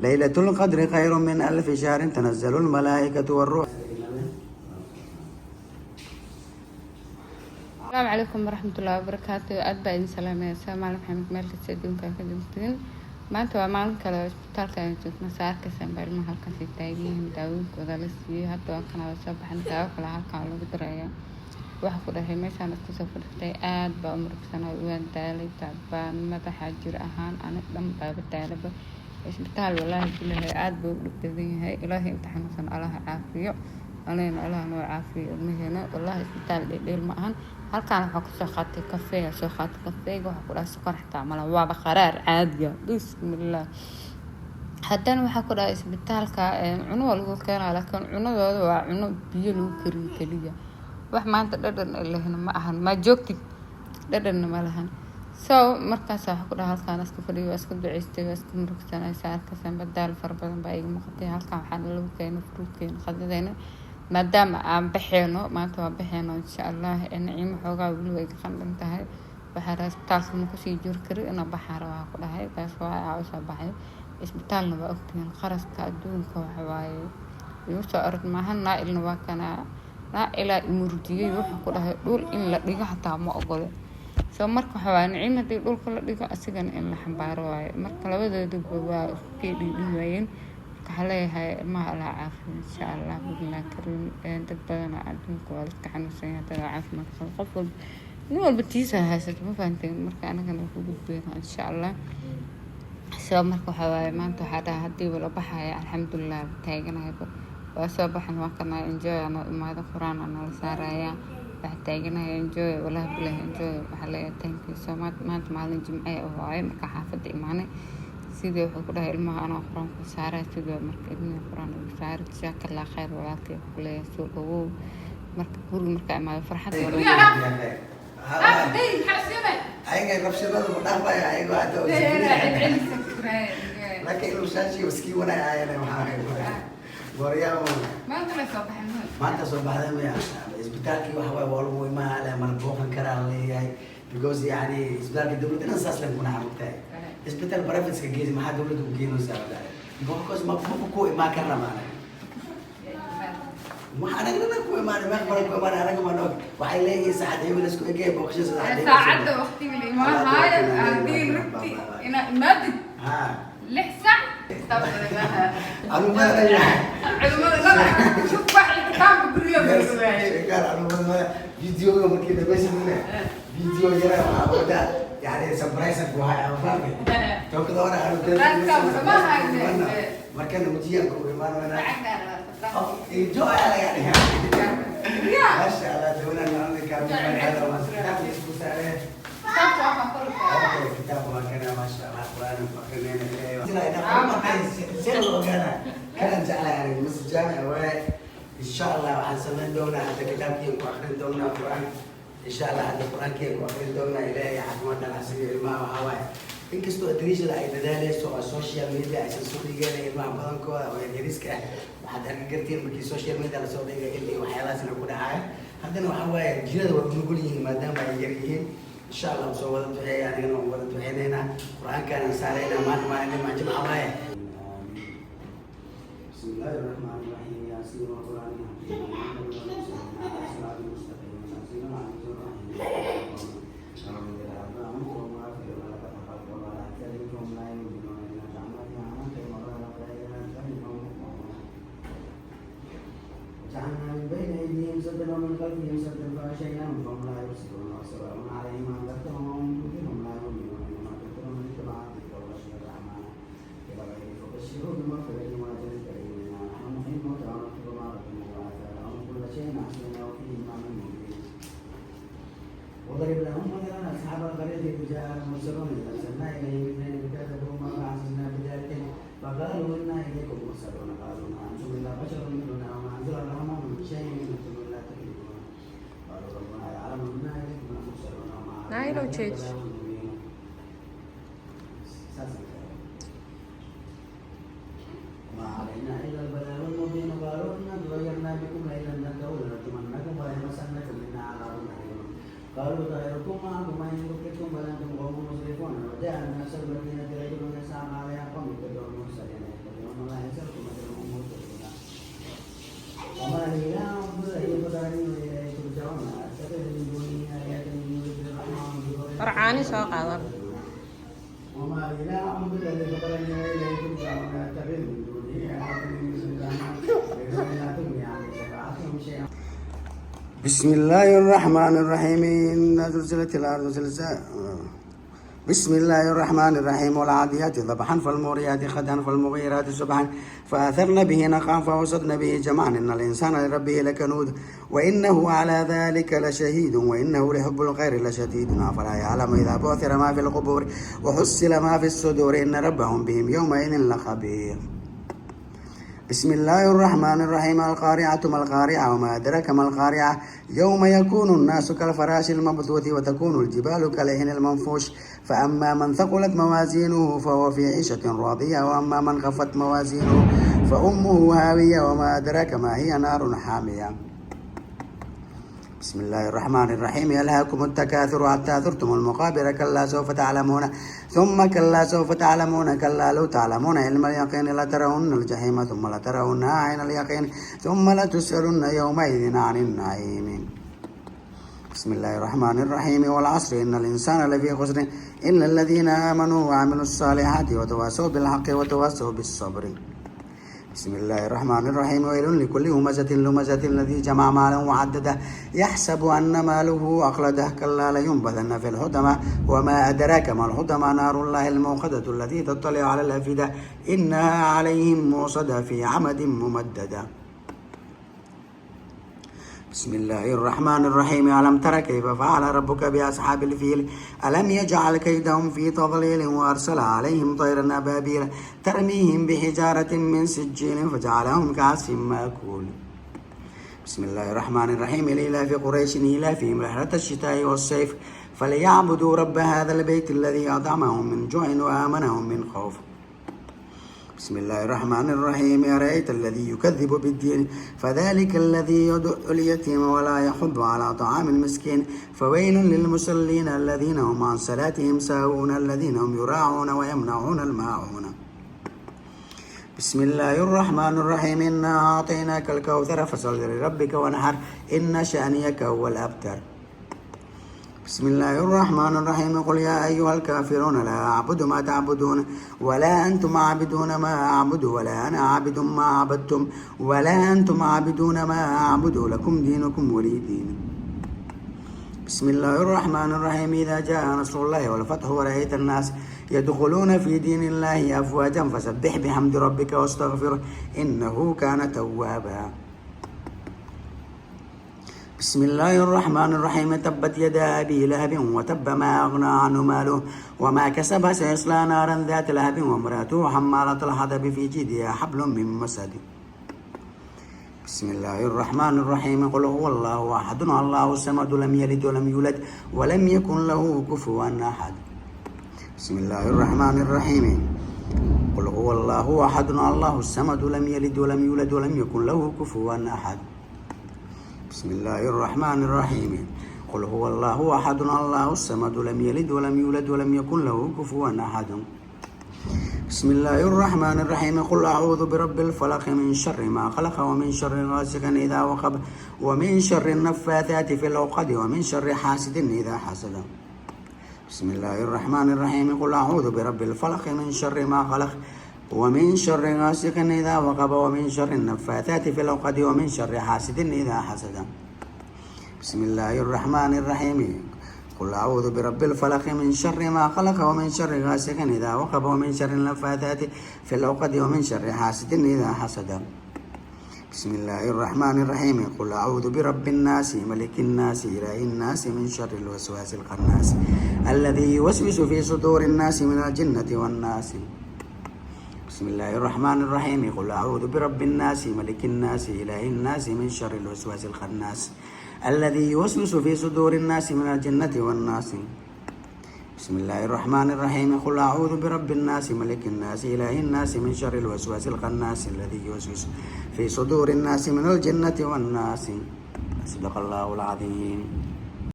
ليلة القدر خير من 1000 شهر تنزل الملائكة والروح. السلام عليكم ورحمة الله وبركاته. أتبع سلام يا سلام على محمد مالك السدون كان كدمتين ما أنت وما كلا إسبتال كان جتنا ساعات كسر بالما هالك في التاجين داوود ودلسي حتى كان على الصبح نتاع كلا هالك على بدرية وحفظ هي ماشان استسافر في آد بأمر سنة وين تالي تعبان ما تحجر أهان أنا دم باب التالب إسبتال والله كله آد بقدرين هاي إلهي امتحان سنة الله عافية علينا الله نوع عافية مهنا والله إسبتال ديل معهن halkaan waxaa kusoo qaatay kafee soo qaatay kafeega waxaa ku dhahay sokor xitaa mala waaba qaraar caadiya bismillah haddana waxaa ku dhahay isbitaalka cuno waa lagu keenaa laakiin cunadooda waa cuno biyo lagu kariyo keliya wax maanta dhadhan lehna ma ahan ma joogtid dhadhanna ma lahan so markaas waxaa ku dhahay halkaan iska fadhiyo waa iska duceystay waa iska murugsanaysa halkaasaan badaal fara badan baa iga muuqatay halkaan waxaa lagu keenay fruutkeena qadadayna maadaama aan baxeeno maanta waa baxeeno insha allah naciimo xoogaa weli way ka qandan tahay waxaa isbitaalka ma kusii jiri kari ina baxaara waa ku dhahay taas waa aa usoo baxay isbitaalna waa ogtihiin qaraska adduunka waxa waaye igu soo orod maahan naa-ilna waa kana naa-ilaa imurjiyey wuxuu ku dhahay dhul in la dhigo xataa ma ogolo soo marka waxa waaye naciimo haddii dhulka la dhigo asigana in la xambaaro waaye marka labadooduba waa iskay dhiidhin waayeen كحليها ما لها عافية إن شاء الله بإذن الله كريم تبدأنا عندك والدك حنوسين هذا عافية ما تخلق نقول بتيسها هسه ما فهمتين مركا أنا كنا نقول بينها إن شاء الله سو مركا حواي ما أنتو حدا هدي ولا بحايا الحمد لله بتاعنا هيبو وسو بحن وكنا إنجوي أنا ما هذا قرآن أنا لسارايا بحتاجنا إنجوي ولا بله إنجوي بحلية تانكي سو ما أنت معلن جمعية أو هاي مركا حافظ إيماني sidii wuxuu ku dhahay ilmaha anaa quraan ku saaray sidoo marka ilmaha quraan ku saaray jazaaka allah khayr walaalkay ku leeyahay soo dhawow marka guriga marka imaado farxad ayaga rabshadada ma dhaafaya ayaga hadda laakiin inuu shaashi waskii wanaayayana waxaa gooryaamo maanta soo baxday maya isbitaalkii waxa waaye waa lagu imaanaya mana booqan karaa leeyahay because yani isbitaalka dowladda saas lan kuna xamugtahay isbitaal barafadska geesi maxaa dowladda u geenaysaa walaal because ma ku imaan karna maana waxaan anagana ku imaan ma qoro ku imaan anaga ma nog waxay leeyihiin saacad hebel isku egay booqasho saacada waqtiga la imaan haayo aadii rugti ina imaadid ha 6 saac tabadana alumada shuf waxay kitaab guriga sheekar alumada video markii dhabaysanina video yara waxa يعني سبرايز بوها أفهمي تو كده أنا أقول كده ما كان مجيء كوي ما أنا إنجو على يعني ما شاء الله تونا نعمل كامل هذا ما كتاب يسوع ساره كتاب ما كان ما شاء الله قرآن فكرنا نقرأ سلا إذا ما كان سلا كان جعل يعني مس جامع إن شاء الله وحسنا دونا هذا كتاب ينقل آخر دونا قرآن إن شاء الله هذا القرآن كيف وأخير دونا إلهي حكمتنا العسكرية الماء وهواي إن كستو أدريش لا إدلالي سو السوشيال ميديا عشان سوري جانا الماء بدنكو ويريسك وحد أرجعتين بكي السوشيال ميديا لسوري جاي اللي وحياة سنقول هاي هذا وهواي جيرة ونقول ما دام يجريين إن شاء الله بسوى ولد وحياة يعني أنا ولد وحياة القرآن كان سارينا ما جمع هواي بسم الله الرحمن الرحيم ياسين والقرآن جعلنا من بين أيديهم سدا ومن خلفهم سدا فأغشيناهم فهم لا يبصرون وسواء عليهم أنذرتهم أم تنذرهم لا يؤمنون بما كنتم من اتبع الذكر وغشي الرحمن كبغير فبشروه بمغفرة وأجر كريم نحن نحيي الموتى ونكتب ما قدموا وآثارهم كل شيء أحصيناه في إمام مبين وضرب لهم مثلا أصحاب القرية إذ جاءهم المرسلون إذ أرسلنا إليهم اثنين فكذبوا ما فعززنا بذلك فقالوا إنا إليكم مرسلون قالوا ما أنتم إلا بشر مثلنا وما أنزل الرحمن من شيء أنتم إلا تكذبون قالوا ربنا يعلم إنا إليكم مرسلون وما ما علينا إلا البلاغ المبين قالوا إنا تغيرنا بكم لئن لم تنتهوا لنرجمنكم وليمسنكم منا عذاب أليم قالوا طائركم معكم إن ذكرتم بل أنتم قوم مسرفون وجاء الناس المدينة رجل يسعى عليها قوم اتبعوا المرسلين caani soo qaado. وما إلى عبد الذي فطرني إليه ترجعون أتخذ من دونه آخر من سلطانا لا تغني عني شفاعتهم شيئا. بسم الله الرحمن الرحيم إن زلزلت الأرض زلزال. بسم الله الرحمن الرحيم والعاديات ضبحا فالموريات قدحا فالمغيرات صبحا فأثرن به نقعا فوسطن به جمعا إن الإنسان لربه لكنود وإنه على ذلك لشهيد وإنه لحب الخير لشديد أفلا يعلم إذا بعثر ما في القبور وحصل ما في الصدور إن ربهم بهم يومئذ لخبير. بسم الله الرحمن الرحيم القارعة ما القارعة وما أدراك ما القارعة يوم يكون الناس كالفراش المبثوث وتكون الجبال كالعهن المنفوش فأما من ثقلت موازينه فهو في عيشة راضية وأما من خفت موازينه فأمه هاوية وما أدراك ما هي نار حامية. بسم الله الرحمن الرحيم يلهاكم التكاثر حتى زرتم المقابر كلا سوف تعلمون ثم كلا سوف تعلمون كلا لو تعلمون علم اليقين لترون الجحيم ثم لترونها عين اليقين ثم لتسألن يومئذ عن النعيم. بسم الله الرحمن الرحيم والعصر إن الإنسان لفي خسر إلا الذين آمنوا وعملوا الصالحات وتواصوا بالحق وتواصوا بالصبر. بسم الله الرحمن الرحيم ويل لكل همزة لمزة الذي جمع مالا وعدده يحسب أن ماله أخلده كلا لينبذن في الحطمة وما أدراك ما الحطمة نار الله الموقدة التي تطلع على الأفئدة إنها عليهم موصدة في عمد ممددة. بسم الله الرحمن الرحيم ألم تر كيف فعل ربك بأصحاب الفيل ألم يجعل كيدهم في تضليل وأرسل عليهم طيرا أبابيل ترميهم بحجارة من سجيل فجعلهم كعصف مأكول. بسم الله الرحمن الرحيم لإلاف قريش إيلافهم رحلة الشتاء والصيف فليعبدوا رب هذا البيت الذي أطعمهم من جوع وآمنهم من خوف. بسم الله الرحمن الرحيم أرأيت الذي يكذب بالدين فذلك الذي يدع اليتيم ولا يحض على طعام المسكين فويل للمصلين الذين هم عن صلاتهم ساهون الذين هم يراعون ويمنعون الماعون. بسم الله الرحمن الرحيم إنا أعطيناك الكوثر فصل لربك وانحر إن شانئك هو الأبتر. بسم الله الرحمن الرحيم قل يا أيها الكافرون لا أعبد ما تعبدون ولا أنتم عابدون ما أعبد ولا أنا عابد ما عبدتم ولا أنتم عابدون ما أعبد لكم دينكم ولي دين. بسم الله الرحمن الرحيم إذا جاء نصر الله والفتح ورأيت الناس يدخلون في دين الله أفواجا فسبح بحمد ربك واستغفره إنه كان توابا. بسم الله الرحمن الرحيم تبت يدا أبي لهب وتب ما أغنى عنه ماله وما كسب سيصلى نارا ذات لهب وامرأته حمالة الحطب في جيدها حبل من مسد. بسم الله الرحمن الرحيم قل هو الله أحد الله الصمد لم يلد ولم يولد ولم يكن له كفوا أحد. بسم الله الرحمن الرحيم قل هو الله أحد الله الصمد لم يلد ولم يولد ولم يكن له كفوا أحد. بسم الله الرحمن الرحيم قل هو الله أحد الله الصمد لم يلد ولم يولد ولم يكن له كفوا أحد. بسم الله الرحمن الرحيم قل أعوذ برب الفلق من شر ما خلق ومن شر غاسق إذا وقب ومن شر النفاثات في العقد ومن شر حاسد إذا حسد. بسم الله الرحمن الرحيم قل أعوذ برب الفلق من شر ما خلق ومن شر غاسق إذا وقب ومن شر النفاثات في العقد ومن شر حاسد إذا حسد. بسم الله الرحمن الرحيم قل أعوذ برب الفلق من شر ما خلق ومن شر غاسق إذا وقب ومن شر النفاثات في العقد ومن شر حاسد إذا حسد. بسم الله الرحمن الرحيم قل أعوذ برب الناس ملك الناس إله الناس من شر الوسواس الخناس الذي يوسوس في صدور الناس من الجنة والناس. بسم الله الرحمن الرحيم قل أعوذ برب الناس ملك الناس إله الناس من شر الوسواس الخناس الذي يوسوس في صدور الناس من الجنة والناس. بسم الله الرحمن الرحيم قل أعوذ برب الناس ملك الناس إله الناس من شر الوسواس الخناس الذي يوسوس في صدور الناس من الجنة والناس. صدق الله العظيم.